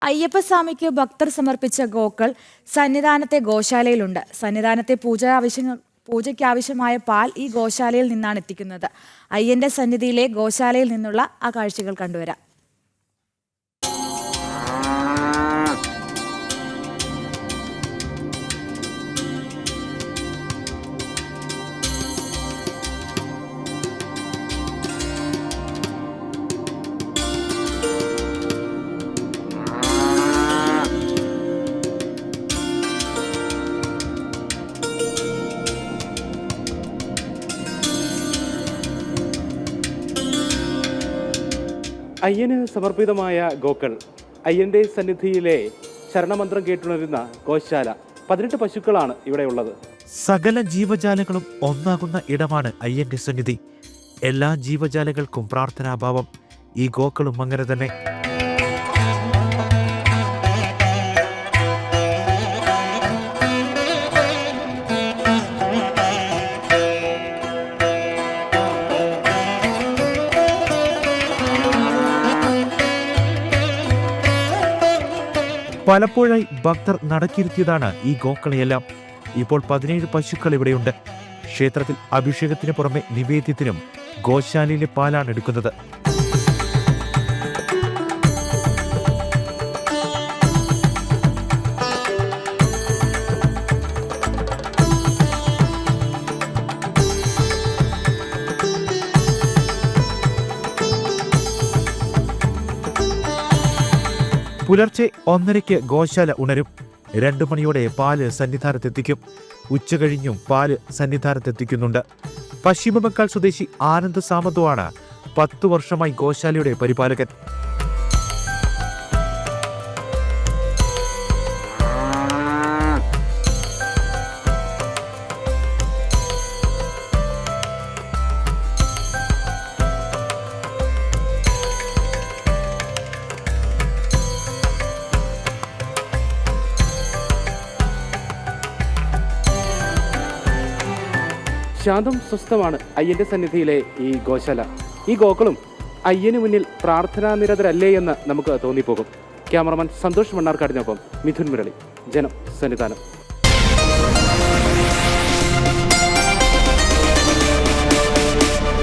അയ്യപ്പസ്വാമിക്ക് ഭക്തർ സമർപ്പിച്ച ഗോക്കൾ സന്നിധാനത്തെ ഗോശാലയിലുണ്ട്. സന്നിധാനത്തെ പൂജയ്ക്കാവശ്യമായ പാൽ ഈ ഗോശാലയിൽ നിന്നാണ് എത്തിക്കുന്നത്. അയ്യന്റെ സന്നിധിയിലെ ഗോശാലയിൽ നിന്നുള്ള ആ കാഴ്ചകൾ കണ്ടുവരാം. അയ്യന് സമർപ്പിതമായ ഗോക്കൾ, അയ്യന്റെ സന്നിധിയിലെ ശരണമന്ത്രം കേട്ടുണരുന്ന ഗോശാല. 18 പശുക്കളാണ് ഇവിടെയുള്ളത്. സകല ജീവജാലങ്ങളും ഒന്നാകുന്ന ഇടമാണ് അയ്യന്റെ സന്നിധി. എല്ലാ ജീവജാലങ്ങൾക്കും പ്രാർത്ഥനാഭാവം. ഈ ഗോക്കളും അങ്ങനെ തന്നെ. പലപ്പോഴായി ഭക്തർ നടക്കിരുത്തിയതാണ് ഈ ഗോക്കളെയെല്ലാം. ഇപ്പോൾ 17 പശുക്കൾ ഇവിടെയുണ്ട്. ക്ഷേത്രത്തിൽ അഭിഷേകത്തിന് പുറമെ നിവേദ്യത്തിനും ഗോശാലയിലെ പാലാണ് എടുക്കുന്നത്. പുലർച്ചെ 1:30 ഗോശാല ഉണരും. 2 മണിയോടെ പാല് സന്നിധാനത്തെത്തിക്കും. ഉച്ചകഴിഞ്ഞും പാല് സന്നിധാനത്തെത്തിക്കുന്നുണ്ട്. പശ്ചിമ ബംഗാൾ സ്വദേശി ആനന്ദ് സാമന്തോയാണ് 10 വർഷമായി ഗോശാലയുടെ പരിപാലകൻ. ശാന്തം സ്വസ്ഥമാണ് അയ്യന്റെ സന്നിധിയിലെ ഈ ഗോശാല. ഈ ഗോക്കളും അയ്യന് മുന്നിൽ പ്രാർത്ഥനാ നിരതരല്ലേ എന്ന് നമുക്ക് തോന്നിപ്പോകും. ക്യാമറമാൻ സന്തോഷ് മണ്ണാർക്കാടിനൊപ്പം മിഥുൻ മുരളി, ജനം, സന്നിധാനം.